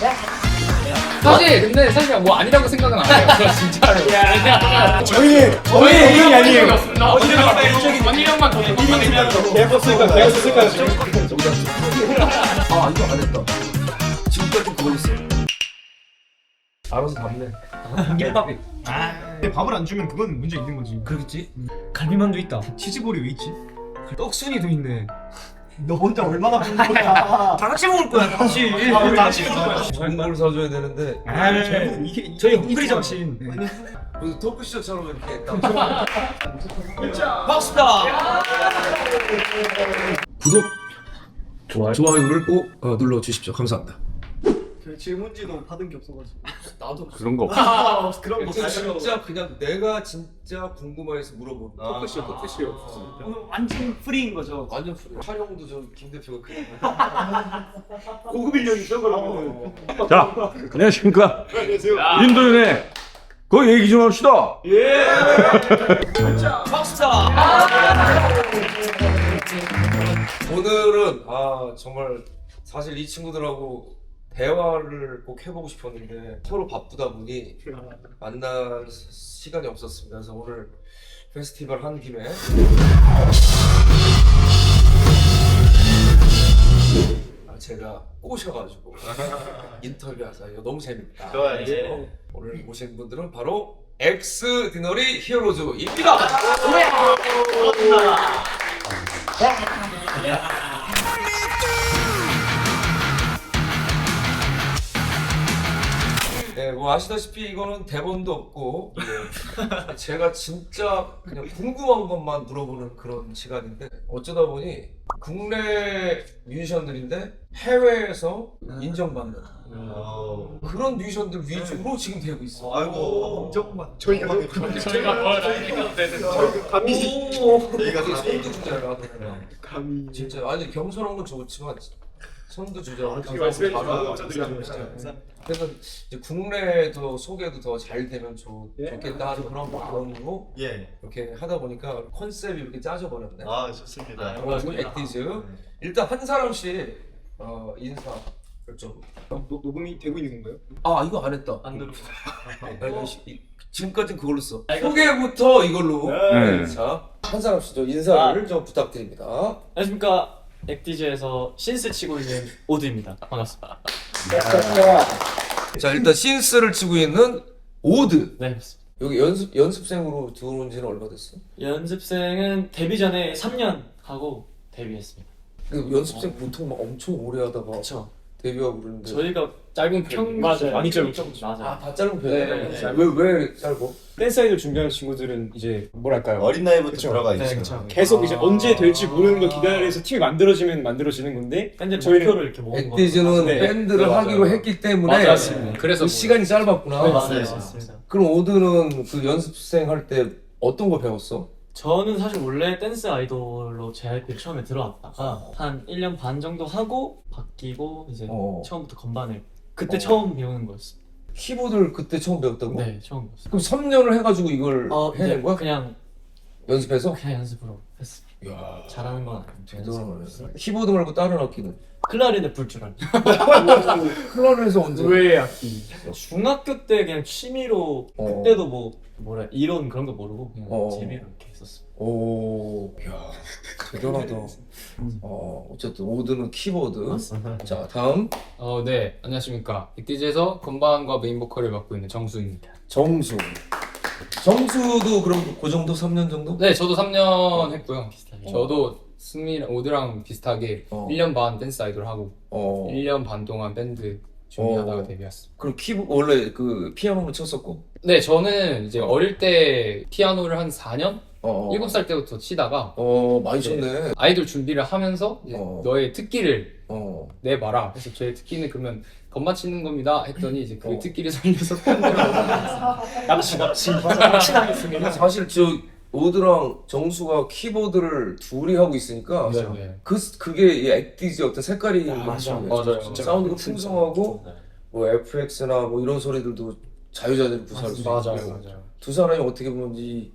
근데 사실 뭐 아니라고 생각은 안 해요. 진짜로. 저희 의견이 아니에요. 원희형만 더 계속 쓸까요? 아 이거 안 했다. 지금까지 그걸 했어. 알아서 답네. 김밥. 근데 밥을 안 주면 그건 문제 있는 거지. 그렇겠지? 갈비만두 있다. 치즈볼이 왜 있지? 떡순이도 있네. 너 혼자 얼마나 먹는 거야? 다 같이 먹을 거야, 다 같이. 다 같이 먹을 거야. 정보를 사줘야 되는데. 이게 저희 헝그리 정신. 무슨 토크쇼처럼 이렇게 딱. 박수다. 구독, 좋아요를 꼭 눌러 주십시오. 감사합니다. 질문지도 받은 게 없어가지고. 나도 그런 거 없어. 그런 거 진짜 그냥 내가 진짜 궁금해서 물어본 토크쇼. 오늘 완전 프리인 거죠. 완전 촬영도 저 김 대표가 그냥. 고급 인력이죠, 그러면. 자, 안녕하십니까. 인도연의 그 얘기 좀 합시다. 예. 박수다. 오늘은 정말 사실 이 친구들하고 대화를 꼭 해보고 싶었는데 서로 바쁘다 보니 만날 시간이 없었습니다. 그래서 오늘 페스티벌 한 김에 제가 꼬셔가지고 인터뷰하자. 이거 너무 재밌다. 좋아요. 그래서 오늘 모신 분들은 바로 엑스 디너리 히어로즈입니다. 네, 뭐 아시다시피 이거는 대본도 없고 제가 진짜 그냥 궁금한 것만 물어보는 그런 시간인데 어쩌다 보니 국내 뮤지션들인데 해외에서 인정받는 그런 뮤지션들 위주로 지금 되고 있어. 아이고, 인정만. 저희가 뭘 감히. 저희가 선두주자라 감히. 진짜 아니 겸손한 건 좋지만 선두주자. 말씀해 바로 주셔서 그래서 이제 국내에도 소개도 더 잘 되면 좋겠다 하는 그런 마음으로 예. 이렇게 하다 보니까 컨셉이 이렇게 짜져 버렸네. 아 좋습니다. 그래가지고 액티즈 일단 한 사람씩 인사 좀. 녹음이 되고 있는 건가요? 아 이거 안 했다. 안 들어. 지금까지는 그걸로 써. 소개부터 이걸로. 네. 자, 한 사람씩 좀 인사를 좀 부탁드립니다. 안녕하십니까. 액티즈에서 신스 치고 있는 오드입니다. 반갑습니다. 자 일단 신스를 치고 있는 오드. 네, 맞습니다. 여기 연습생으로 들어온 지는 얼마 됐어? 연습생은 데뷔 전에 3년 하고 데뷔했습니다. 그 연습생 보통 막 엄청 오래 하다가 그렇죠. 데뷔하고 그러는데. 저희가 짧은 평 맞아요. 많이 짧은 맞아요. 다 짧은 편이에요? 네. 왜 짧어? 댄스 아이돌 준비하는 친구들은 이제 뭐랄까요? 어린 나이부터 그쵸. 들어가 네, 있죠. 그렇죠. 계속 이제 언제 될지 모르는 걸 기다려서 팀이 만들어지면 만들어지는 건데 밴드 저희는 목표를 이렇게 모은 거. 액티즈는 네. 밴드를 네, 하기로 맞아요. 했기 때문에 맞습니다. 그래서 그 시간이 짧았구나. 네, 맞아요. 네. 맞습니다. 그럼 오드는 그 연습생 할 때 어떤 거 배웠어? 저는 사실 원래 댄스 아이돌로 JYP 처음에 들어왔다가 한 1년 반 정도 하고 바뀌고 이제 처음부터 건반을 그때 처음 배우는 거였어요. 키보드를 그때 처음 배웠다고? 네, 처음 배웠어요. 그럼 3년을 해가지고 이걸 해낸 이제 거야? 그냥 연습해서? 연습으로 했어. 이야 잘하는 건 아니고 대단하네. 키보드 말고 다른 악기는? 클라리넷 불 줄 알고. 클라리넷에서 언제? 왜 악기? 중학교 때 그냥 취미로 그때도 뭐 뭐라 이론 그런 거 모르고 그냥 재미로 이렇게 했었어. 오, 이야 대단하다. 어쨌든 오드는 키보드. 자 다음 네, 안녕하십니까. 액티즈에서 건반과 메인 보컬을 맡고 있는 정수입니다. 정수. 정수도 그럼 그 정도 3년 정도? 네, 저도 3년 했고요. 비슷하게. 저도 승미랑 오드랑 비슷하게 1년 반 댄스 아이돌 하고 1년 반 동안 밴드 준비하다가 데뷔했어요. 그럼 원래 그 피아노는 쳤었고? 네, 저는 이제 어릴 때 피아노를 한 4년? 7살 때부터 치다가 많이 쳤네. 아이돌 준비를 하면서 이제 너의 특기를 내봐라. 그래서 저의 특기는 그러면 건반 치는 겁니다 했더니 이제 그 특기를 살려서 밴드를 납치당했습니다. 사실 저 오드랑 정수가 키보드를 둘이 하고 있으니까 네. 그게 이 액티즈의 어떤 색깔이 맞아요. 진짜 사운드가 풍성하고 뭐 FX나 뭐 이런 소리들도 자유자재로 구사할 수 있고 맞아요. 두 사람이 어떻게 보면 이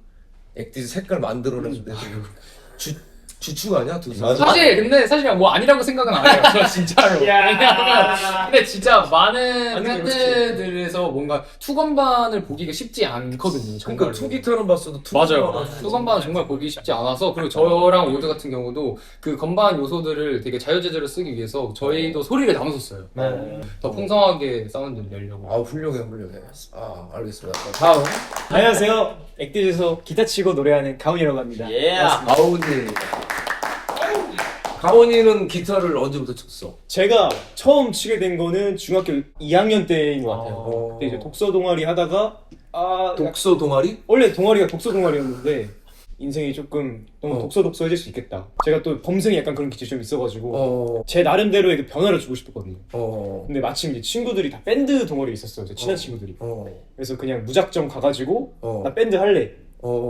액티즈 색깔 만들어내는데 주축 아니야 두 사람? 사실 뭐 아니라고 생각은 안 해요. 저 진짜로. 왜냐면 근데 진짜 많은 밴드들에서 뭔가 투건반을 보기가 쉽지 않거든요. 그러니까 정말로. 투기타는 봤어도 맞아요. 투건반은 정말 보기 쉽지 않아서 그리고 저랑 오드 같은 경우도 그 건반 요소들을 되게 자유제재로 쓰기 위해서 저희도 소리를 나눠서 써요. 더 풍성하게 사운드를 내려고. 아 훌륭해. 아 알겠습니다. 다음 안녕하세요. 액티즈에서 기타 치고 노래하는 가훈이라고 합니다. 가온이. 가온이는 기타를 언제부터 쳤어? 제가 처음 치게 된 거는 중학교 2학년 때인 것 같아요. 그때 이제 독서 동아리 하다가 독서 동아리? 원래 동아리가 독서 동아리였는데 인생이 조금 너무 독서해질 수 있겠다. 제가 또 범생이 약간 그런 기질이 좀 있어가지고 제 나름대로의 그 변화를 주고 싶었거든요. 근데 마침 이제 친구들이 다 밴드 동아리에 있었어요. 제 친한 친구들이. 그래서 그냥 무작정 가가지고 나 밴드 할래.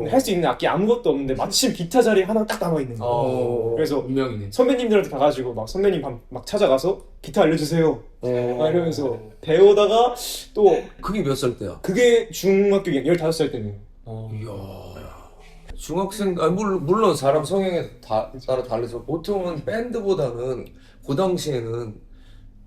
할 수 있는 악기 아무것도 없는데 마침 기타 자리에 하나 딱 남아있는 거예요. 그래서 운명이네. 선배님들한테 가가지고 막 선배님 막 찾아가서 기타 알려주세요. 막 이러면서 배우다가 또 그게 몇 살 때야? 그게 중학교 15살 때네요. 이야. 중학생, 물론 사람 성향에 따라 달라서 보통은 밴드보다는 그 당시에는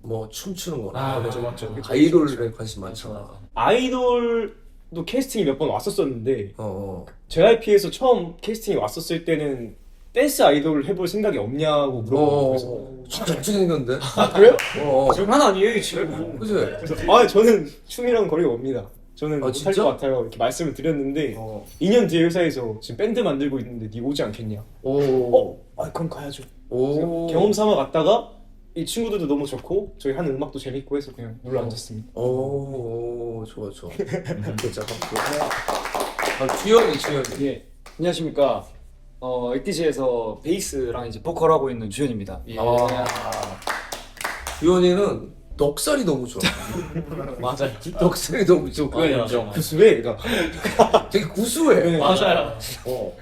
뭐 춤추는 거나 맞죠. 아이돌에 관심 많잖아. 아이돌도 캐스팅이 몇 번 왔었었는데 어. JYP에서 처음 캐스팅이 왔었을 때는 댄스 아이돌 해볼 생각이 없냐고 물어보고 그래서 잘 생겼는데? 아 그래요? 장난 아니에요 지금. 그치? 그래서 저는 춤이랑 거리가 옵니다. 저는 못할 진짜? 것 같아요. 이렇게 말씀을 드렸는데 2년 뒤에 회사에서 지금 밴드 만들고 있는데 니 오지 않겠냐? 그럼 가야죠. 경험 삼아 갔다가 이 친구들도 너무 좋고 저희 하는 음악도 재밌고 해서 그냥 놀러 앉았습니다. 좋아. 진짜 주연이. 예, 안녕하십니까. 액티즈에서 베이스랑 이제 보컬하고 있는 주현입니다. 주연이는 넉살이 너무 좋아. 맞아요. 넉살이 너무 좋아. 그건 인정. 구수해 얘가. 되게 구수해. 맞아요.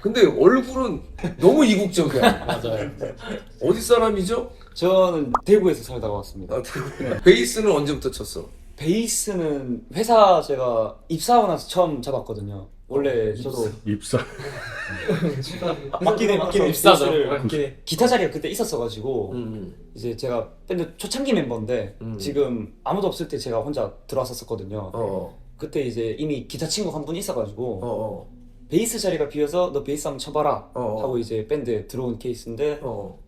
근데 얼굴은 너무 이국적이야. 맞아요. 어디 사람이죠? 저는 대구에서 살다가 왔습니다. 베이스는 언제부터 쳤어? 베이스는 회사 제가 입사하고 나서 처음 잡았거든요. 원래 저도 입사. 맞긴 해. 입사죠. 기타 자리가 그때 있었어가지고 음. 이제 제가 밴드 초창기 멤버인데 지금 아무도 없을 때 제가 혼자 들어왔었거든요. 그때 이제 이미 기타 친구 한 분 있어가지고 베이스 자리가 비어서 너 베이스 한번 쳐봐라 하고 이제 밴드에 들어온 케이스인데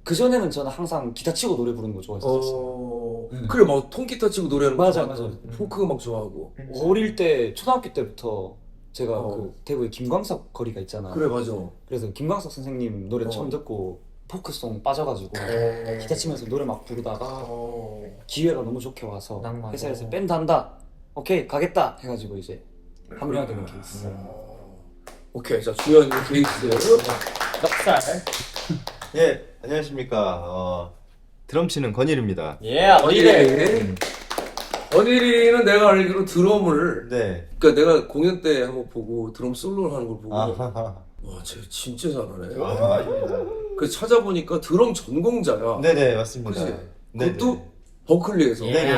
그 전에는 저는 항상 기타 치고 노래 부르는 거 좋아했었어요. 그래 막 통기타 치고 노래하는 거 맞아. 포크 음악 좋아하고. 어릴 때 초등학교 때부터 제가 그 대구에 김광석 거리가 있잖아. 그래 맞아. 그래서 김광석 선생님 노래 처음 듣고 포크송 빠져가지고 기타 치면서 노래 막 부르다가 기회가 너무 좋게 와서 회사에서 밴드 한다. 오케이 가겠다 해가지고 이제 합류하게 된 케이스. 오케이 자 주연이 베이스. 넉살. 예, 안녕하십니까. 드럼 치는 건일입니다. 언일이는 내가 알기로 드럼을 네. 그러니까 내가 공연 때 한번 보고 드럼 솔로를 하는 걸 보고 아하하. 와쟤 진짜 잘하네. 아닙니다. 그래서 찾아보니까 드럼 전공자야. 네네, 맞습니다. 그치? 네네. 그것도 버클리에서. 네네.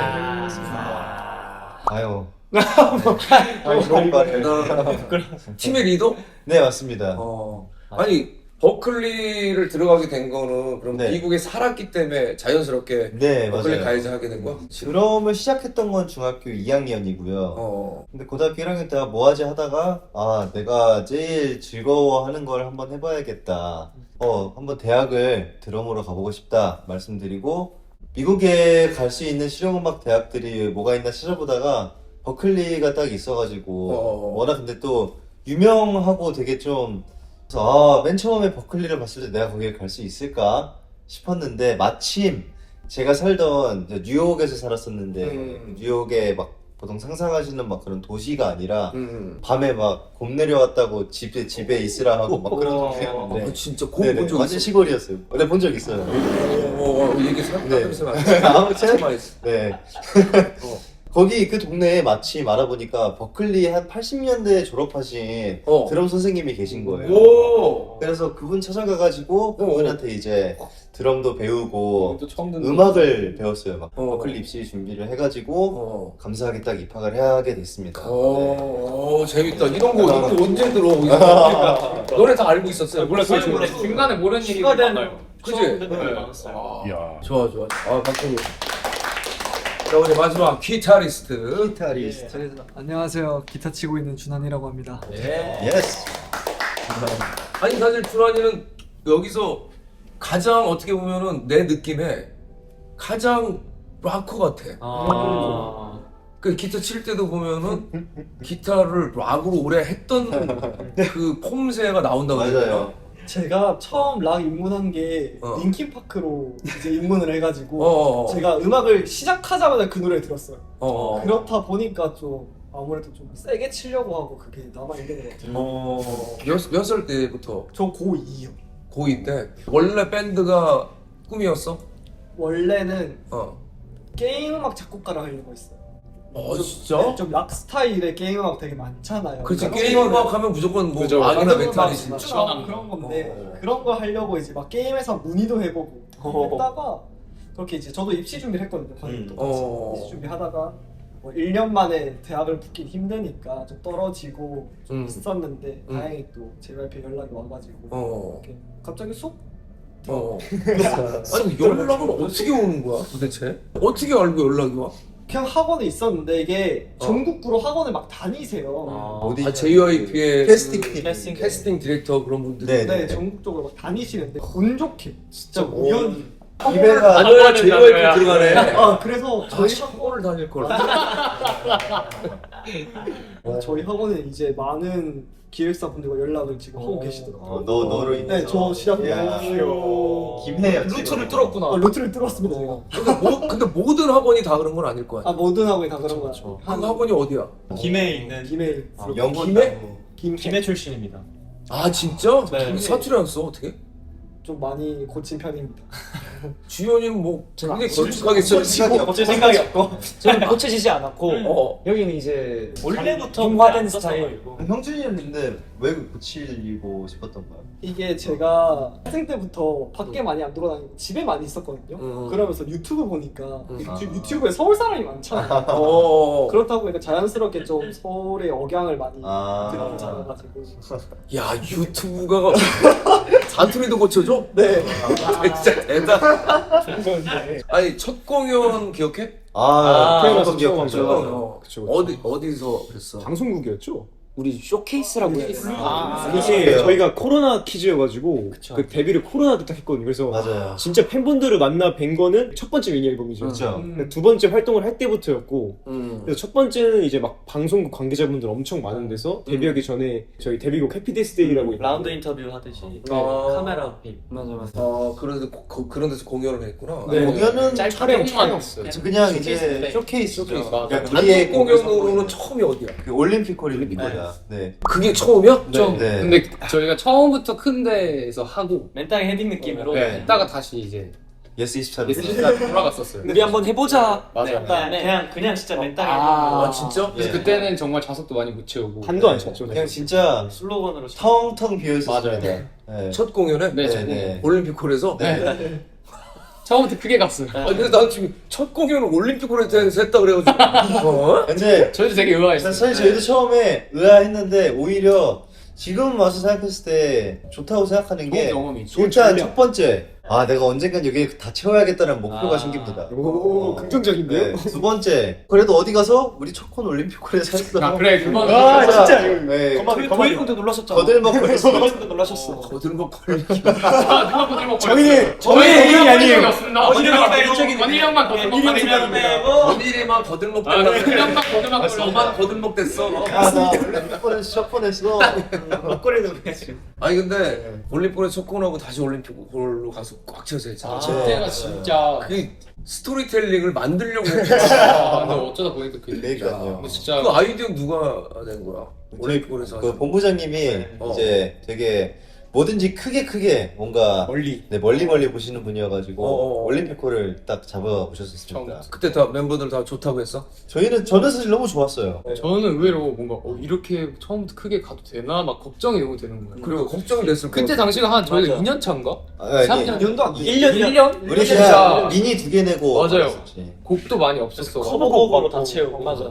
아유. 좋은 말을. 팀의 리더? 네, 맞습니다. 아니 버클리를 들어가게 된 거는 그럼 네. 미국에 살았기 때문에 자연스럽게 네, 버클리 맞아요. 가야지 하게 된 거야? 드럼을 시작했던 건 중학교 2학년이고요. 근데 고등학교 1학년 때 뭐 하지 하다가 내가 제일 즐거워하는 걸 한번 해봐야겠다. 한번 대학을 드럼으로 가보고 싶다 말씀드리고 미국에 갈 수 있는 실용음악 대학들이 뭐가 있나 찾아보다가 버클리가 딱 있어가지고 워낙 근데 또 유명하고 되게 좀 맨 처음에 버클리를 봤을 때 내가 거기에 갈 수 있을까 싶었는데 마침 제가 살던 뉴욕에서 살았었는데 뉴욕에 막 보통 상상하시는 막 그런 도시가 아니라 밤에 막 곰 내려왔다고 집에 있으라 하고 막 그런 동네였는데 진짜 곰 본 적 완전 있어? 시골이었어요. 네, 본 적 있어요. 얘기 네. 생각나면 아무튼 네. 거기 그 동네에 마침 알아보니까 버클리 한 80년대에 졸업하신 드럼 선생님이 계신 거예요. 오. 그래서 그분 찾아가가지고 그분한테 이제 드럼도 배우고 또 처음 듣는 음악을 배웠어요. 막 버클리 입시 준비를 해가지고 감사하게 딱 입학을 하게 됐습니다. 오, 재밌다. 이런 거 언제 들어? 너네 다 알고 있었어요? 몰랐어요. 중간에 모르는 일이 많아요. 그지? 많았어요. 좋아. 아, 박근혜. 자, 우리 마지막 기타리스트. 기타리스트. 안녕하세요. 기타 치고 있는 준환이라고 합니다. 예스. 아니 사실 준환이는 여기서 가장 어떻게 보면은 내 느낌에 가장 락커 같아. 그 기타 칠 때도 보면은 기타를 락으로 오래 했던 그 폼새가 나온다고 맞아요. 그러잖아. 제가 처음 락 입문한 게 링킨파크로 이제 입문을 해가지고 어. 제가 음악을 시작하자마자 그 노래를 들었어요. 어. 그렇다 보니까 좀 아무래도 좀 세게 치려고 하고 그게 남아있는 것 같아요. 몇 살 때부터? 저 고2요. 고2 때 원래 밴드가 꿈이었어? 원래는 어. 게임 음악 작곡가를 하려고 했어요. 진짜? 좀 락 스타일의 게임 음악 되게 많잖아요. 그렇지. 그러니까 게임 음악 하면 무조건 뭐 그죠. 악이나 락 메탈이지. 막 그런 건데 그런 거 하려고 이제 막 게임에서 문의도 해보고 했다가 그렇게 이제 저도 입시 준비를 했거든요. 과정도 같이 입시 준비하다가 뭐 1년 만에 대학을 붙긴 힘드니까 좀 떨어지고 좀 있었는데 다행히 또 JYP 연락이 와가지고 이렇게 갑자기 쏙 아니 연락은 어떻게 오는 거야 도대체? 어떻게 알고 연락이 와? 그냥 학원에 있었는데 이게 전국구로 학원을 막 다니세요. 오디션. JYP의 캐스팅 디렉터 그런 분들. 네, 전국적으로 막 다니시는데 운 좋게 진짜 우연히 이배가 아너야 JYP 들어가네. 그래서 저희 학원을 다닐 걸. 저희 학원에 이제 많은 기획사분들과 연락을 지금 하고 계시더라고요. 너로 인해서. 네, 저 시작. 김해요. 루트를 뚫었구나. 루트를 뚫었습니다, 제가. 근데 모든 학원이 다 그런 건 아닐 거 아니야. 모든 학원이 다 그런 거죠. 한 학원이 어디야? 김해에 있는 김해. 김해 출신입니다. 아 진짜? 네. 사투리 안 써 어떻게? 좀 많이 고친 편입니다. 주현이는 뭐 굉장히 걸쭉하게 써. 고칠 생각이 없고 저는 고쳐지지 않았고 여기는 이제 원래부터 융화된 스타일. 형준이는 근데 왜 고치고 싶었던 거야? 이게 제가 학생 때부터 밖에 많이 안 돌아다니고 집에 많이 있었거든요. 그러면서 유튜브 보니까 유튜브에 서울 사람이 많잖아요. 그렇다 보니까 자연스럽게 좀 서울의 억양을 많이 듣고 자라가지고. 야 유튜브가 사투리도 고쳐줘? 네. 진짜 대단. 아니 첫 공연 기억해? 태어나서 기억하죠. 그쵸. 어디서 했어? 방송국이었죠? 우리 쇼케이스라고 이게 저희가 코로나 퀴즈여가지고 그 데뷔를 코로나 때 딱 했거든요. 그래서 맞아요. 진짜 팬분들을 만나 뵌 거는 첫 번째 미니 앨범이죠. 그렇죠. 두 번째 활동을 할 때부터였고 그래서 첫 번째는 이제 막 방송국 관계자분들 엄청 많은 데서 데뷔하기 전에 저희 데뷔곡 해피데스데이라고 라운드 인터뷰 하듯이 카메라 빅. 맞아. 그런데 그런 데서 공연을 했구나. 네. 공연은 촬영만 했어요. 그냥 이제 쇼케이스. 맞아. 우리의 단독 공연으로는 처음이 어디야? 그 올림픽 거야. 네. 그게 처음이야? 좀 네. 근데 저희가 처음부터 큰 데에서 하고 맨땅에 헤딩 느낌으로. 했다가 다시 이제 예스 24로. 돌아갔었어요. 우리 한번 해보자. 맞아요. 그냥 진짜 맨땅에 아 진짜? 그래서 그때는 정말 좌석도 많이 못 채우고 한도 안 찼죠. 그냥 진짜 슬로건으로 텅텅 비어있었습니다. 맞아요. 네. 첫 공연에? 네, 네. 올림픽홀에서? 네. 처음부터 크게 갔어요. 근데 난 지금 첫 공연을 올림픽홀에서 했다 그래가지고 근데 저희도 되게 의아했어요. 사실 저희도 처음에 의아했는데 오히려 지금 와서 생각했을 때 좋다고 생각하는 게 좋은 경험이죠. 일단 첫 번째 내가 언젠간 여기 다 채워야겠다는 목표가 생깁니다. 오, 긍정적인데요? 네. 두 번째 그래도 어디 가서 우리 첫 콘 올림픽홀에서 했어. 그래 그건 진짜 이거 네. 도일군도 놀라셨잖아. 거들먹거렸어. 도일군도 놀라셨어. 거들먹거리. 저희는 의견이 아니에요. 원희령만 원일이만 거들먹거려. 원희령만 거듭막 너만 거들먹댔어. 나 올림픽홀에서 첫 콘 했어. 먹거리는 그랬지. 아니 근데 올림픽홀에서 첫 공하고 다시 올림픽홀로 가서 꽉 채워서 했잖아. 그때가 진짜 그 스토리텔링을 만들려고 했잖아. 근데 어쩌다 보니까 그러니까요. 근데 진짜 그 아이디어 누가 낸 거야? 올림픽홀에서 그 본부장님이 이제 되게 뭐든지 크게 뭔가 멀리. 네, 멀리 보시는 분이어가지고 올림픽호를 딱 잡아오셨었습니다. 그때 다 멤버들 다 좋다고 했어? 저는 사실 너무 좋았어요. 저는 의외로 뭔가 이렇게 처음부터 크게 가도 되나 막 걱정이 너무 되는 거예요. 그리고 걱정이 됐을 거야. 그때 당시가 한 저희가 2년 차인가? 아니, 3년? 2년도 안 돼. 1년? 우리 진짜 그냥 미니 2개 내고 맞아요. 했었지. 곡도 많이 없었어. 커버곡으로 다 채우고. 맞아.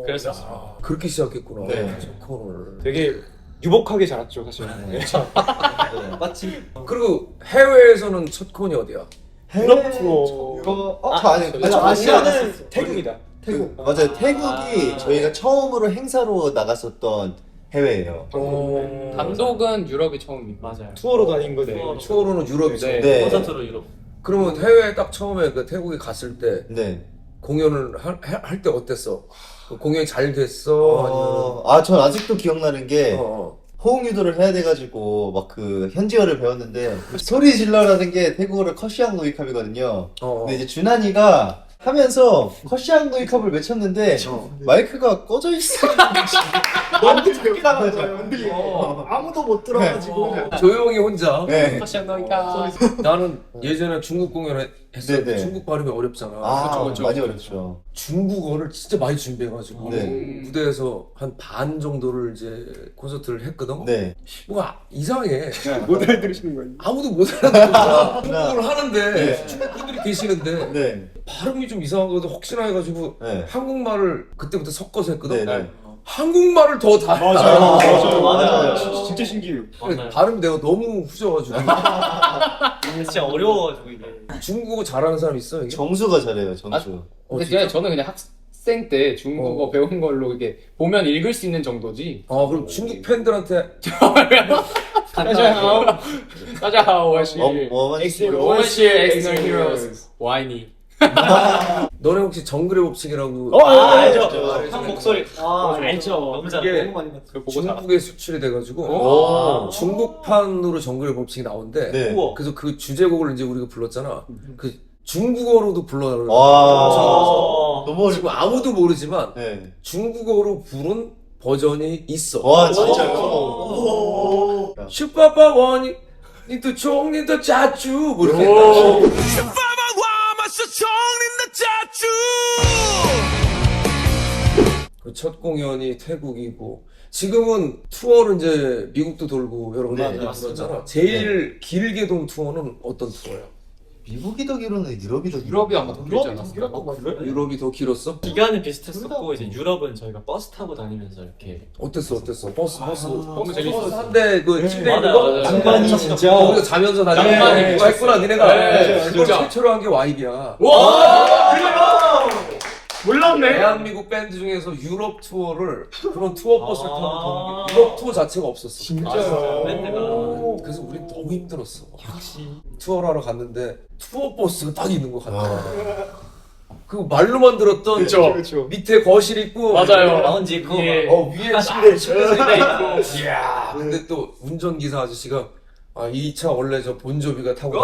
그랬었어. 그렇게 시작했구나. 네. 코너를. 되게 유복하게 자랐죠 사실. 맞지? 그리고 해외에서는 첫 콘이 어디야? 유럽 투어. 이거 저 아니, 아시아는 태국이다. 태국. 맞아요. 태국이 저희가 처음으로 행사로 나갔었던 해외예요. 단독은 유럽이 처음입니다. 맞아요. 투어로 다닌 거네. 투어로는 유럽이죠. 네. 네. 콘서트로 유럽. 그러면 해외에 딱 처음에 그 태국에 갔을 때 네. 공연을 할 때 어땠어? 그 공연이 잘 됐어? 전 아직도 기억나는 게 아니면 호응 유도를 해야 돼가지고 막 그 현지어를 배웠는데 소리 질러라는 게 태국어로 커시앙 노이캅이거든요. 근데 이제 준환이가 하면서 커시앙 노이캅을 외쳤는데 마이크가 꺼져 있어. 완전 작게 나간 거예요. 흔들리고. 아무도 못 들어가지고. 조용히 혼자. 네. 나는 예전에 중국 공연을 했을 때 네네. 중국 발음이 어렵잖아. 그렇죠. 많이 어렵죠. 중국어를 진짜 많이 준비해가지고 네. 무대에서 한 반 정도를 이제 콘서트를 했거든. 네. 뭐가 이상해. 못 알아들으시는 거예요. 아무도 못 알아듣는 중국어를 하는데 네. 중국 분들이 계시는데 네. 발음이 좀 이상한 거도 혹시나 해가지고 네. 한국말을 그때부터 섞어서 했거든. 네. 네. 한국말을 더 다. 맞아요. 진짜 신기해요. 맞아요. 발음 내가 너무 후져가지고. 진짜 어려워가지고 이게. 중국어 잘하는 사람 있어 이게? 정수가 잘해요. 정수. 근데 저는 그냥 학생 때 중국어 배운 걸로 이게 보면 읽을 수 있는 정도지. 그럼 중국 팬들한테 大家好，我是我们是 External Heroes 와이니. 너네 혹시 정글의 법칙이라고 알죠. 알죠. 형 목소리. 알죠. 너무 잘해. 너무 많이 봤어. 중국에 수출이 돼가지고 중국판으로 정글의 법칙이 나온대. 네. 우와. 그래서 그 주제곡을 이제 우리가 불렀잖아. 그 중국어로도 불러달라고. 와. 너무 지금 어렵. 아무도 모르지만 네. 중국어로 부른 버전이 있어. 와 진짜요? 슈퍼파원이 니도 총니도 자주 뭐 이렇게. 그 첫 공연이 태국이고 지금은 투어를 이제 미국도 돌고 여러 군데 네, 갔었잖아. 제일 길게 돈 투어는 어떤 투어야? 미국이 더 길었는데 유럽이 더 유럽이 아마 더 길지 않았을까? 유럽이 더 길었어? 기간은 비슷했었고 이제 유럽은 저희가 버스 타고 다니면서 이렇게 어땠어? 버스 너무 재밌었어. 한대 그 침대 맞아요, 있는 거? 맞아요. 낭만이 진짜. 우리가 자면서 다니는 낭만이 그거 했구나 니네가. 네, 그걸 진짜. 최초로 한 게 와이비야. 몰랐네. 대한민국 밴드 중에서 유럽 투어를 그런 투어 버스를 타고 유럽 투어 자체가 없었어. 진짜요? 밴드가. 그래서 우리 너무 힘들었어. 역시 투어를 하러 갔는데 투어 버스가 딱 있는 것 같아. 그 말로만 들었던 그렇죠. 밑에 거실 있고 맞아요. 라운지 있고 예. 위에 침대 있고. 이야. 근데 또 운전기사 아저씨가 이 차 원래 저 본조비가 타고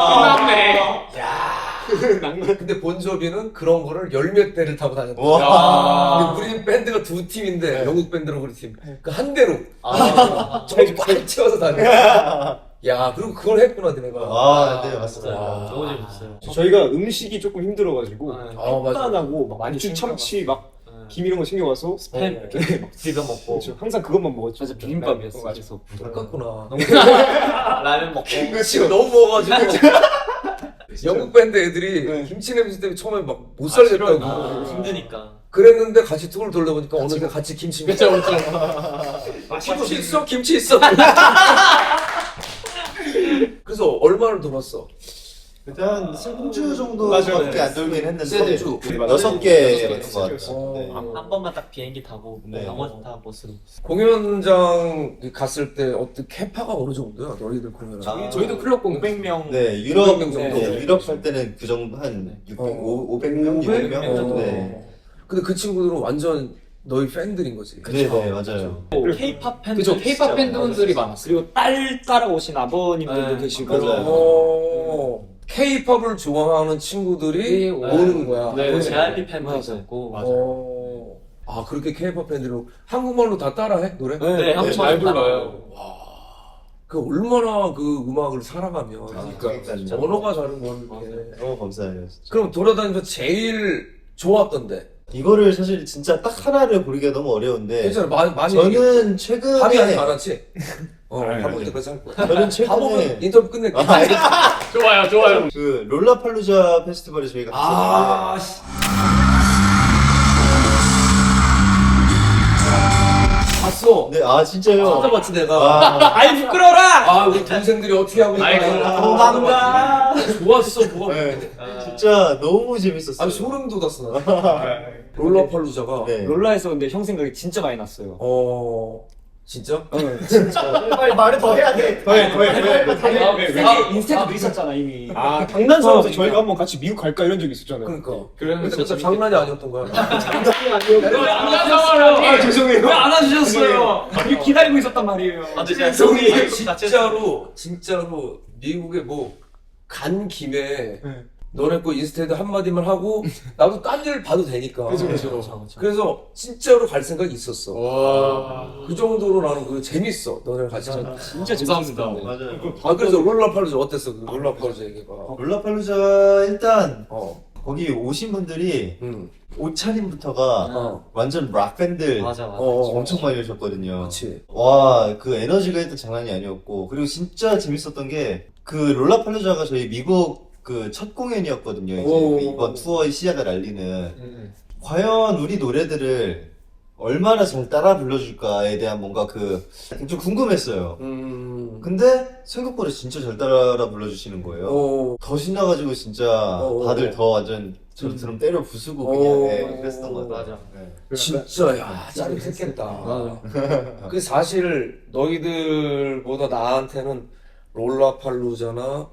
끝났네. 근데 본조비는 그런 거를 열 몇 대를 타고 다녔다. 와. 근데 우리 밴드가 두 팀인데 영국 밴드랑 우리 팀. 그 한 대로 저기 꽉 채워서 다녔어. 야, 그리고 그걸 했구나, 니네가. 네 맞습니다. 너무 재밌었어요. 저희가 음식이 조금 힘들어가지고 맞아. 간단하고 막 많이 고추, 챙겨가. 참치 막 김 이런 거 챙겨와서 햄 이렇게 막 비벼 먹고. 그렇죠. 항상 그것만 먹었죠. 맞아 비빔밥이었어. 계속. 똑같구나. 라면 먹고. 지금 너무 먹어가지고. 영국 밴드 애들이 김치 냄새 때문에 처음에 막 못 살겠다고. 힘드니까. 그랬는데 같이 툭을 돌다 보니까 어느새 같이 김치 그쵸, 그쵸. 김치 있어? 김치 있어? 그래서 얼마를 돌았어? 일단 3주 정도밖에 안 돌긴 했는데 삼주. 6개 것 같아요. 네. 한 번만 딱 비행기 타고 네. 나머지 다 버스로. 공연장 갔을 때 어떤 캐파가 어느 정도야? 너희들 공연을? 저희도 클럽 공연 500명. 네, 유럽 500명 정도. 네, 유럽 할 때는 그 정도 한 500명, 600명 정도. 네. 근데 그 친구들은 완전 너희 팬들인 거지. 네, 네, 맞아요. K-팝 팬들. 그죠. K-팝 팬분들이 많았어요. 그리고 딸 따라오신 아버님들도 네, 계시고 맞아요. K-팝을 좋아하는 친구들이 오는 거야. 네. JYP 팬도 있었고. 그렇게 K-팝 팬들이 한국말로 다 따라해? 노래? 네, 한번 잘 불러요. 그 얼마나 그 음악을 사랑하면 그러니까요. 언어가 다른 건데. 너무 감사해요. 진짜. 그럼 돌아다니면서 제일 좋았던데. 이거를 사실 진짜 딱 하나를 고르기가 너무 어려운데. 괜찮아, 많이. 저는 합의 최근에 아직 안 왔지? 밥올 때까지 할 거야. 저는 밥 최근에 먹으면 인터뷰 끝낼게. 좋아요, 좋아요. 그 롤라팔루자 페스티벌에 저희가 아, 갔었는데 씨. 봤어. 네, 아 진짜요? 찾아봤지 내가. 아, 아이 부끄러워라! 아, 우리 동생들이 어떻게 하고 있나. 아이고, 도망가! 좋았어, 뭐가. 네. 진짜 너무 재밌었어요. 아니, 소름 돋았어, 나. 롤라팔루자가. 네. 롤라에서 근데 형 생각이 진짜 많이 났어요. 진짜? 빨리 말을 더 해야 돼. 인스타도 있었잖아 이미. 아 장난삼아서 어, 저희가 한번 같이 미국 갈까 이런 적이 있었잖아요. 그러니까. 그러면 근데 진짜 장난이 아니었던 거야. 아 죄송해요. 왜 안아주셨어요? 기다리고 있었단 말이에요. 진짜로 미국에 뭐 간 김에 너네 거 인스타에도 한마디만 하고 나도 딴 일 봐도 되니까. 그래서 진짜로 갈 생각이 있었어. 와. 그 정도로 나는 그 재밌어. 너네 같이. 진짜 감사합니다. 맞아요. 아 그래서 롤라팔루자 어땠어? 그 롤라팔루자 얘기가. 롤라팔루자 일단 어. 거기 오신 분들이 응. 옷차림부터가 완전 락 밴드 맞아. 엄청 많이 오셨거든요. 그렇지. 와, 그 에너지가 일단 장난이 아니었고, 그리고 진짜 재밌었던 게, 그 롤라팔루자가 저희 미국 그 첫 공연이었거든요. 이제 오. 이번 투어의 시작을 알리는. 과연 우리 노래들을 얼마나 잘 따라 불러줄까에 대한 뭔가 좀 궁금했어요. 근데 생각보다 진짜 잘 따라 불러주시는 거예요. 더 신나가지고 진짜 다들 더 완전 저처럼 때려 부수고 그냥 그랬었던 것 같아요. 네. 진짜 야 짜릿했겠다. 그 사실 너희들보다 나한테는 롤라팔루자나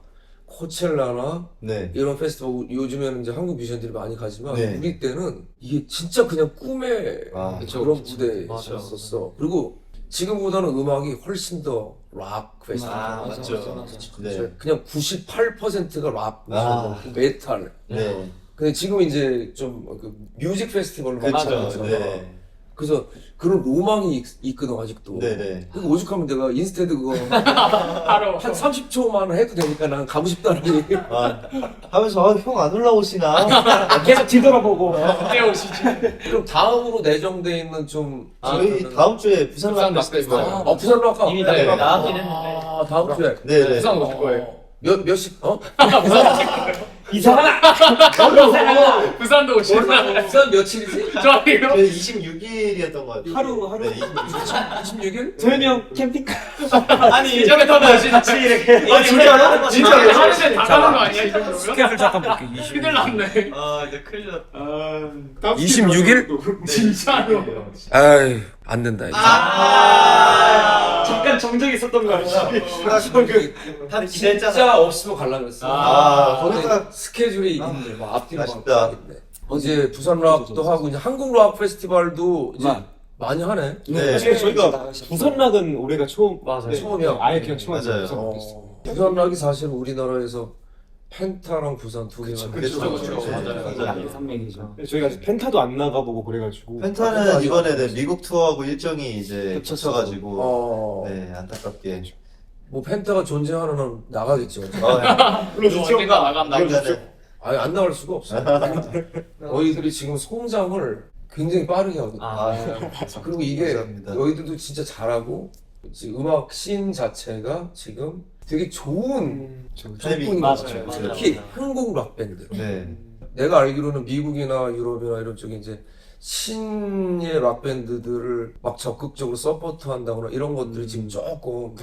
코첼라나 네. 이런 페스티벌 요즘에는 이제 한국 뮤지션들이 많이 가지만 네. 우리 때는 이게 진짜 그냥 꿈의 아, 그런 무대였었어. 그리고 지금보다는 음악이 훨씬 더 락 페스티벌. 맞죠. 네. 그냥 98%가 락, 아. 메탈. 네. 근데 지금 이제 좀 그 뮤직 페스티벌로 그렇죠. 맞죠. 네. 그래서 그런 로망이 있거든 아직도. 네네. 그 오죽하면 내가 인스타드 그거 한 30초만 해도 되니까 난 가고 싶다는 얘기. 하면서 형 안 올라오시나? 계속 뒤돌아보고. 그때 오시지. 그럼 다음으로 내정돼 있는 좀 저희 다음 주에 부산 락 부산 페스티벌. 부산로 할까? 이미 네. 나왔긴 했는데. 아 다음 주에. 네네. 부산 오실 거예요. 몇 시? 이상하다. 부산도 오실 거예요. 부산 며칠이지? 좋아요. 저희 26일이었던 것 같아요. 하루. 네, 26일. 26일? 도현이 형 캠핑카. 아니 이전에 터나지 같이 이렇게. 아, 진짜로? 진짜로 하루에 다 가는 거 아니야 이 정도면? 스케줄 잠깐 볼게. 큰일 났네. 아 이제 큰일 났다. 26일? 진짜로. 아이 안 된다. 이제. 잠깐 정적 있었던 거 아니야? 다들 진짜 없으면 가려고 했어. 거기다 스케줄이 있는데 뭐 앞뒤로 아쉽다. 가겠네. 이제 부산 락도 하고 이제 한국 락 페스티벌도 이제 많이 하네. 네. 사실 저희가 부산 락은 올해가 처음 맞아요. 처음이야. 아예 그냥 처음 맞아요. 부산 락 했어요. 부산 락이 사실 우리나라에서 펜타랑 부산 두 개가 그렇죠. 맞아요. 산맥이죠. 저희가 펜타도 안 나가보고 그래가지고 펜타는 이번에 네, 미국 투어하고 일정이 이제 겹쳐가지고 어. 네 안타깝게 뭐 펜타가 존재하는 나가겠죠. 언젠가 나간다. 아니 안 나갈 수가 없어. 너희들이 지금 성장을 굉장히 빠르게 하거든. 그리고 이게 감사합니다. 너희들도 진짜 잘하고 지금 음악 씬 자체가 지금 되게 좋은 작품인 것 같아요. 맞아요. 특히 한국 락 밴드. 네. 내가 알기로는 미국이나 유럽이나 이런 쪽에 이제 신의 락 밴드들을 막 적극적으로 서포트한다거나 이런 것들이 지금 조금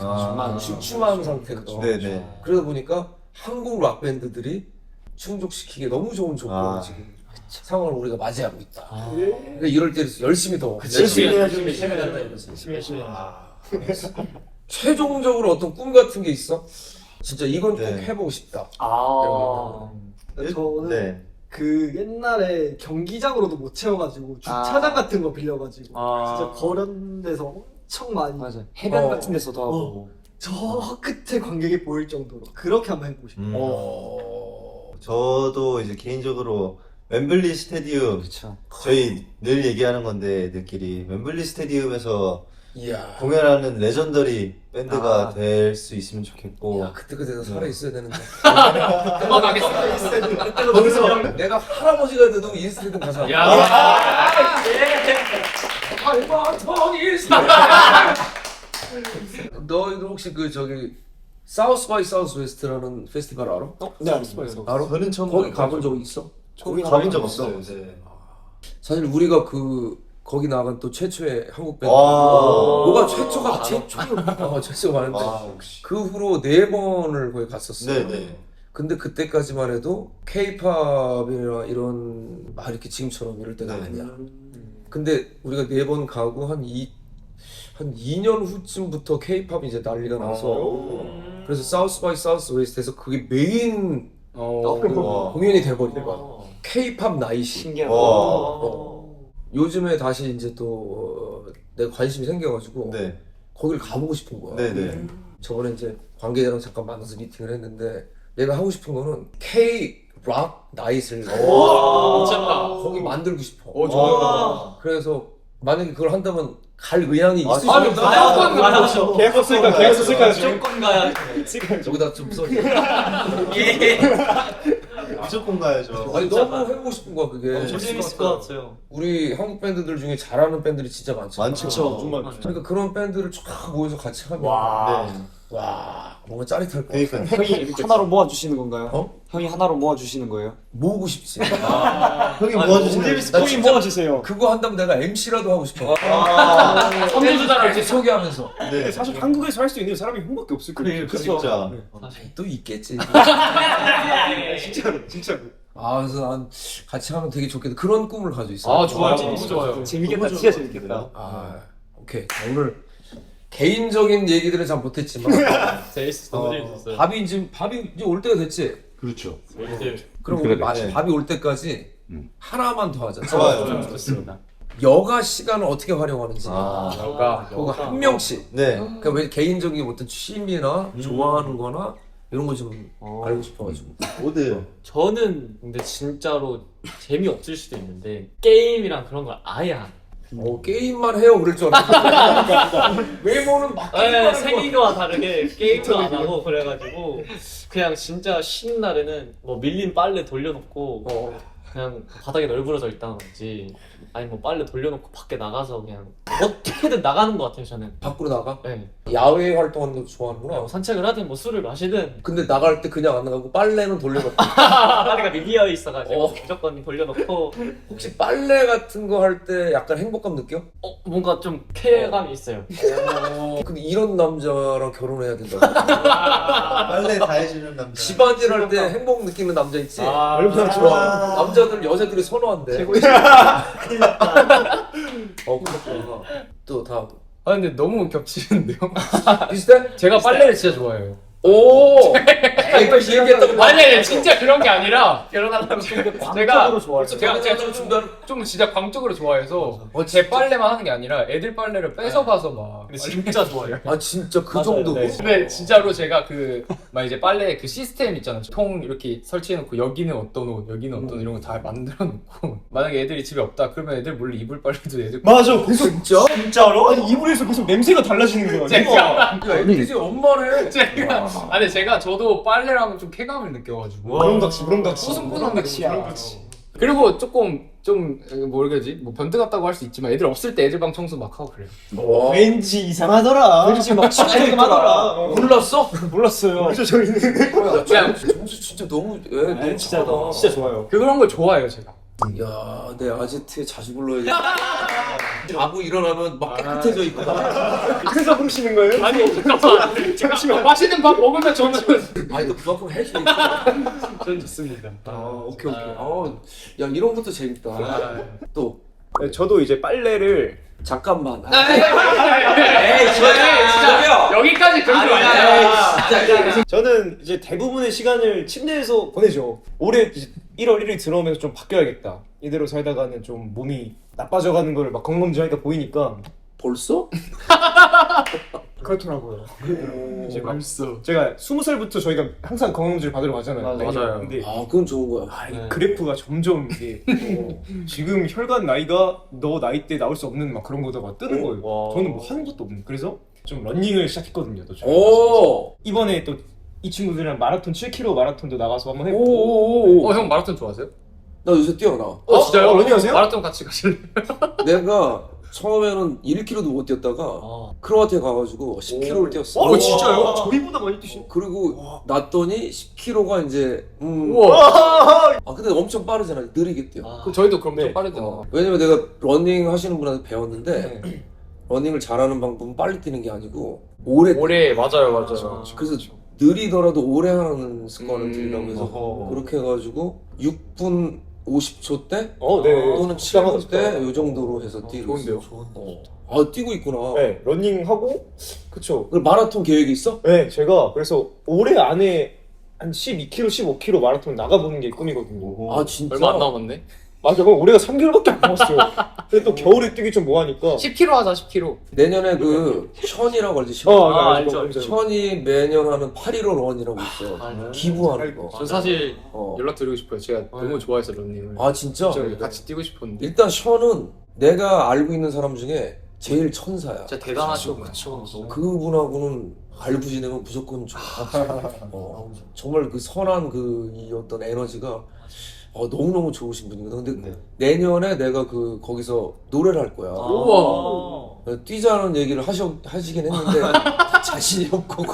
주춤한 상태거든. 네네. 그러다 보니까 한국 락 밴드들이 충족시키기 너무 좋은 조건을 지금 상황을 우리가 맞이하고 있다. 그러니까 이럴 때 열심히 더 열심히 해야죠. 최종적으로 어떤 꿈 같은 게 있어? 진짜 이건 꼭 네. 해보고 싶다. 저는 네. 그 옛날에 경기장으로도 못 채워가지고 주차장 같은 거 빌려가지고 진짜 그런 데서 엄청 많이 맞아. 해변 같은 데서도 하고. 저 끝에 관객이 보일 정도로 그렇게 한번 해보고 싶어요. 저도 이제 개인적으로 웸블리 스테디움 그쵸. 저희 늘 얘기하는 건데 애들끼리 웸블리 스테디움에서 이야. 공연하는 레전더리 밴드가 될 수 있으면 좋겠고. 야, 그때 내가 살아 있어야 되는데. 금방 가겠습니다. 거기서 내가 할아버지가 돼도 인스테드 가서. 너희들 혹시 그 저기 사우스 바이 사우스 웨스트라는 페스티벌 알아? 네, 알겠습니다. 알아? 저는 처음 거기 가본 적 있어? 거기 가본 적 없어요. 네. 사실 우리가 거기 나간 또 최초의 한국 밴드. 와. 뭐가 최초가 최초가 많은데 역시. 그 후로 4번을 거기 갔었어요. 네네. 근데 그때까지만 해도 K-팝이나 이런 막 이렇게 지금처럼 이럴 때가 네. 아니야. 근데 우리가 4번 가고 한 2년 후쯤부터 K-팝이 이제 난리가 나서 그래서 사우스 바이 사우스 웨스트에서 그게 메인 공연이 돼버린 거야. K-팝 나이시. 신기하다. 요즘에 다시 이제 또 내가 관심이 생겨가지고 네. 거기를 가보고 싶은 거야. 네네. 저번에 이제 관계자랑 잠깐 만나서 미팅을 했는데 내가 하고 싶은 거는 K-락 나잇을 미쳤다. 거기 만들고 싶어. 좋아요. 그래서 만약에 그걸 한다면 갈 의향이 있을 수 아니, 있어. 무조건 가야죠. 계약 썼으니까 계약 썼을까요? 무조건 가야. 여기다 좀 써. 무조건 가야죠. 아니 너무 해보고 싶은 거야 그게. 재밌을 것 같아요. 우리 한국 밴드들 중에 잘하는 밴드들이 진짜 많잖아. 많죠. 좀 많죠. 그러니까 그런 밴드를 쫙 모여서 같이 하면 네. 와 뭔가 짜릿할 것 같아. 그러니까 형이 하나로 모아주시는 건가요? 어? 형이 하나로 모아주시는 거예요? 모으고 싶지. 형이 모아주시는. 형이 모아주세요. 그거 한다면 내가 MC라도 하고 싶어. 선물주잖아. 이제 소개하면서. 네. 사실 한국에서 할 수 있는 사람이 형밖에 없을 거예요. 진짜. 또 있겠지. 진짜로. 아 그래서 난 같이 하면 되게 좋겠다. 그런 꿈을 가지고 있어. 아, 좋아요. 너무 좋아요. 재밌겠다. 진짜 재밌겠다. 아 오케이. 오늘 개인적인 얘기들은 잘 못했지만 너무 재밌었어요. 밥이 이제 올 때가 됐지. 그렇죠. 그럼 그래, 우리 네. 밥이 올 때까지 하나만 더 하자. 좋아요. 좋습니다. 여가 시간을 어떻게 활용하는지. 여가. 그거 한 명씩. 네. 그러니까 왜 개인적인 어떤 취미나 좋아하는 거나 이런 거 좀 알고 싶어가지고. 모두. 저는 근데 진짜로 재미없을 수도 있는데 게임이랑 그런 걸 아예 안. 게임만 해요 그럴 줄 알았는데 외모는 막 네, 생기와 다르게 게임도 안 하고 그래가지고 그냥 진짜 쉬는 날에는 뭐 밀린 빨래 돌려놓고 그냥 바닥에 널브러져 있다든지 아니 뭐 빨래 돌려놓고 밖에 나가서 그냥 어떻게든 나가는 것 같아요 저는. 밖으로 나가? 네. 야외 활동하는 거 좋아하는구나. 뭐 산책을 하든 뭐 술을 마시든 근데 나갈 때 그냥 안 나가고 빨래는 돌려놓고. 바닥에 밀리어 있어가지고 무조건 돌려놓고 혹시 빨래 같은 거 할 때 약간 행복감 느껴? 뭔가 좀 쾌감이 있어요. 근데 이런 남자랑 결혼해야 된다고. 빨래 다 해주는 남자. 집안일 할 때 행복 느끼는 남자 있지? 얼마나 좋아. 남자들 여자들이 선호한대. 최고이다. 그렇구나. 또 다음. 아, 근데 너무 겹치는데요? 비슷해? 제가 빨래를 진짜 좋아해요. 오! 에이, 또 얘기했다고. 아니, 진짜 그런 게 아니라 결혼하려면 제가 좋아해요. 제가 좀 진짜 광적으로 좋아해서 제 빨래만 하는 게 아니라 애들 빨래를 뺏어가서 막. 근데 진짜 좋아요. 아 진짜 그 정도고. 근데 진짜로 제가 막 이제 빨래 그 시스템 있잖아요. 통 이렇게 설치해놓고 여기는 어떤 옷, 여기는 어떤 옷 이런 거 다 만들어놓고 만약에 애들이 집에 없다 그러면 애들 몰래 이불 빨래도 애들. 맞아. 계속 진짜? 진짜로? 아니 이불에서 계속 냄새가 달라지는 거야. 제가 애들이 엄마를. 아니 저도 빨래랑 좀 쾌감을 느껴가지고. 그런 각시. 뽀송뽀송 그런 거지. 그리고 조금 좀 모르겠지 뭐 변태 같다고 할 수 있지만 애들 없을 때 애들 방 청소 막 하고 그래요. 왠지 이상하더라. 왠지 막 치고들고 하더라. 몰랐어? 몰랐어요. 그래서 저희는 야, 정수 진짜 너무 너무 진짜 착하다. 진짜 좋아요. 그런 걸 좋아해요 제가. 야, 내 아제트에 자주 불러야겠다. 자고 일어나면 막 깨끗해져 있구나. 그래서 부르시는 거예요? 아니 잠깐만 맛있는 밥 먹으면 저는 아니, 너 그만큼 해야지. 저는 좋습니다. 오케이. 야, 이런 것도 재밌다. 또 네, 저도 이제 빨래를 잠깐만. 에이 진짜 여기까지 그런 거 아니야. 저는 이제 대부분의 시간을 침대에서 보내죠. 올해 이제 1월 1일 들어오면서 좀 바뀌어야겠다. 이대로 살다가는 좀 몸이 나빠져가는 걸 막 건검지하니까 보이니까 벌써? 그렇더라고요. 이제 벌써 제가 20살부터 저희가 항상 건강검진을 받으러 가잖아요. 맞아요. 근데 그건 좋은 거야. 이 그래프가 점점 이게 지금 혈관 나이가 너 나이 때 나올 수 없는 막 그런 거다가 뜨는 거예요. 저는 뭐 하는 것도 없는. 그래서 좀 러닝을 시작했거든요. 또 오. 이번에 또 이 친구들이랑 마라톤 7km 마라톤도 나가서 한번 해보고. 형 마라톤 좋아하세요? 나 요새 뛰어나. 진짜요? 러닝하세요? 마라톤 같이 가실래요? 내가 처음에는 1km도 못 뛰었다가 크로아티아 가가지고 10km를 뛰었어. 진짜요? 저희보다 많이 뛰시. 그리고 났더니 10km가 이제 근데 엄청 빠르잖아. 느리게 뛰어. 그럼 저희도 그럼 좀 빠르죠. 왜냐면 내가 러닝 하시는 분한테 배웠는데 러닝을 잘하는 방법은 빨리 뛰는 게 아니고 오래 맞아요. 그래서 느리더라도 오래 하는 습관을 들이라고 해서 그렇게 해가지고 6분 50초 대 또는 7분 대 이 정도로 해서 뛰고 좋은데요? 아 뛰고 있구나. 네, 러닝하고 그쵸. 그럼 마라톤 계획이 있어? 네, 제가 그래서 올해 안에 한 12km, 15km 마라톤 나가보는 게 꿈이거든요. 아 진짜? 얼마 안 남았네. 맞아, 그럼 올해가 3개월밖에 안 남았어요. 근데 또 겨울에 뛰기 좀 뭐하니까. 10km 하자 10km. 내년에 그 션이라고 알지? 션. 알죠. 션이 매년 하는 8.15 런이라고 있어요. 기부하는 거. 전 사실 연락드리고 싶어요. 제가 너무 좋아해서 런닝을. 아 진짜? 진짜 같이 뛰고 싶었는데. 일단 션은 내가 알고 있는 사람 중에 제일 천사야. 진짜 대단하시고. 그분하고는 발부지내면 무조건 좋아. 정말 그 선한 그 이 어떤 에너지가 너무너무 좋으신 분이거든. 근데 내년에 내가 그 거기서 노래를 할 거야. 우와. 뛰자는 얘기를 하시긴 했는데 자신이 없고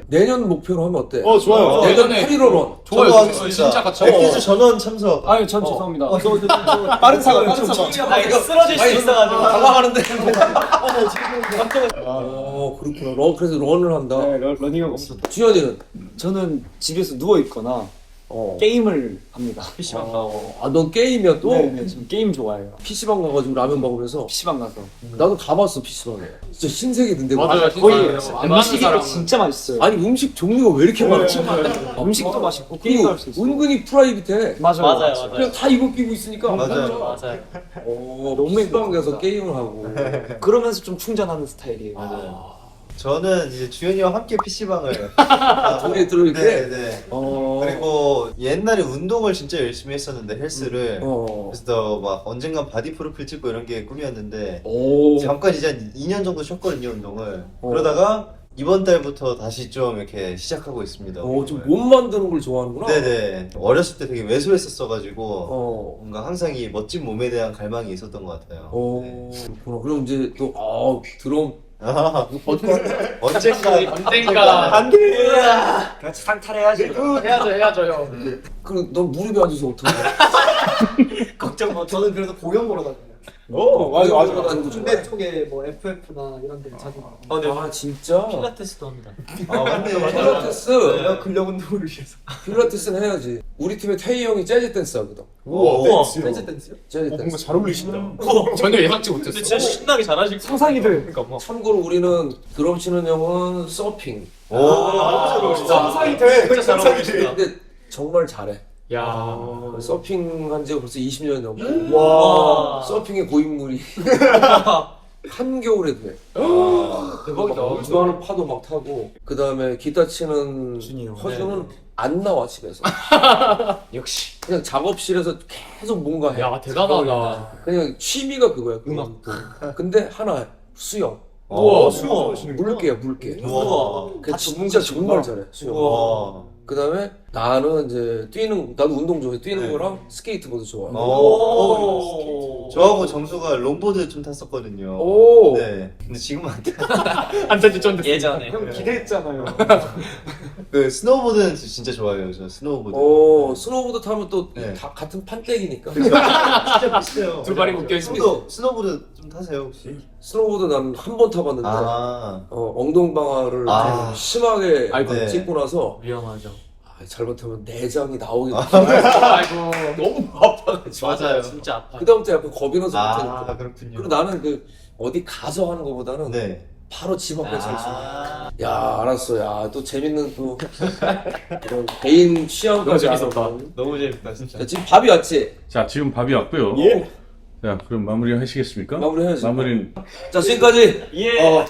내년 목표로 하면 어때? 좋아요. 내년 내년에 8.15 런. 좋아요. 하겠습니다. 진짜 같이. 엑기즈 전원 참석. 아유 전 죄송합니다. 빠른 사과. 이거 쓰러질 수 있어가지고. 당황하는데. 그렇구나. 그래서 런을 한다. 네, 러닝하고 엄청. 주현이는? 저는 집에서 누워 있거나 게임을 합니다. PC방 가고. 넌 게임이야 또? 네, 저 게임 좋아해요. PC방 가가지고 라면 먹으면서 PC방 가서. 나도 가봤어 PC방에. 진짜 신세계던데. 맞아요. 거의 음식이 진짜 맛있어요. 아니 음식 종류가 왜 이렇게 많아? 음식도 맛있고 그리고 게임도 할 수 있어요. 은근히 프라이빗해. 맞아요. 그냥 다 이거 끼고 있으니까. 맞아요. 너무 PC방 가서 게임을 하고. 그러면서 좀 충전하는 스타일이에요. 저는 이제 주현이와 함께 PC방을 둘이 들어올 때. 네. 그리고 옛날에 운동을 진짜 열심히 했었는데 헬스를 그래서 막 언젠간 바디 프로필 찍고 이런 게 꿈이었는데 잠깐 이제 한 2년 정도 쉬었거든요 운동을. 그러다가 이번 달부터 다시 좀 이렇게 시작하고 있습니다. 좀 몸 만드는 걸 좋아하는구나. 네네. 어렸을 때 되게 왜소했었어가지고 뭔가 항상 이 멋진 몸에 대한 갈망이 있었던 것 같아요. 그렇구나. 그럼 이제 또 드럼. 언젠가 안 돼. 같이 상탈해야지. 해야죠 형. 그럼 넌 무릎에 앉아서 어떻게 해? 걱정 마. 저는 그래서 공연 보러 다녀요. 맞아. 군대 쪽에 뭐 FF나 이런 데 자주 가고. 진짜? 필라테스도 합니다. 맞네. 필라테스. 내가 근력 운동을 위해서. 필라테스는 해야지. 우리 팀의 태희 형이 재즈 댄스 하거든. 우와. 댄스 댄스요? 재즈 뭔가 댄스. 잘 어울리신다. 전혀 예상치 못했어. 근데 진짜 신나게 잘하실 거. 상상이 돼요. 그러니까 뭐. 참고로 우리는 드럼 치는 형은 서핑. 상상이 돼. 진짜 잘 어울리신다. 근데 정말 잘해. 야. 서핑 한 지가 벌써 20년이 넘고. 와. 서핑의 고인물이 한겨울에도 해. 대박이다. 좋아하는 파도 막 타고. 그 다음에 기타 치는 허준은 안 나와 집에서. 역시. 그냥 작업실에서 계속 뭔가 해. 야 대단하다. 그냥 취미가 그거야. 음악도. 근데 하나 수영. 우와. 물개야 물개. 우와. 그 진짜 정말 잘해 수영. 우와. 그 다음에 나는 이제 나도 운동 좋아해. 뛰는 거랑 스케이트보드 좋아해. 저하고 정수가 롱보드 좀 탔었거든요. 오. 네. 근데 지금은 안 타. 안 된지 좀 됐어. 예전에. 형 기대했잖아요. 그 스노우보드는 진짜 좋아해요. 저 스노우보드. 스노우보드 타면 또 네. 다 같은 판때기니까. 진짜 비슷해요. 두 발이 묶여 있어. 스노우보드 좀 타세요 혹시? 스노우보드 난 한 번 타봤는데 엉덩방아를 좀 심하게 네. 찍고 나서 위험하죠. 잘못하면 내장이 나오게 돼. 아이고. 너무 아파가지고. 맞아요. 진짜 아파. 그다음부터 약간 겁이 나서 못하니까. 그렇군요. 그리고 나는 그 어디 가서 하는 것보다는 네. 바로 집 앞에서 할 수 있어. 야 알았어. 야 또 재밌는 또 그런 개인 취향까지 너무 재밌었다. 알아보는. 너무 재밌다 진짜. 자, 지금 밥이 왔지? 자, 지금 밥이 왔고요. 자, 그럼 마무리 하시겠습니까? 마무리 해야지. 마무리는 자 지금까지 예.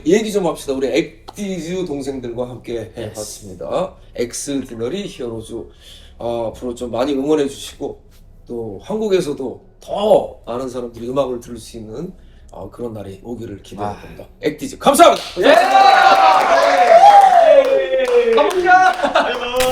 얘기 좀 합시다. 우리 엑디즈 동생들과 함께 해봤습니다. 엑스디너리 히어로즈. 앞으로 좀 많이 응원해 주시고 또 한국에서도 더 많은 사람들이 음악을 들을 수 있는 그런 날이 오기를 기대합니다. 엑디즈 감사합니다. 가봅시다.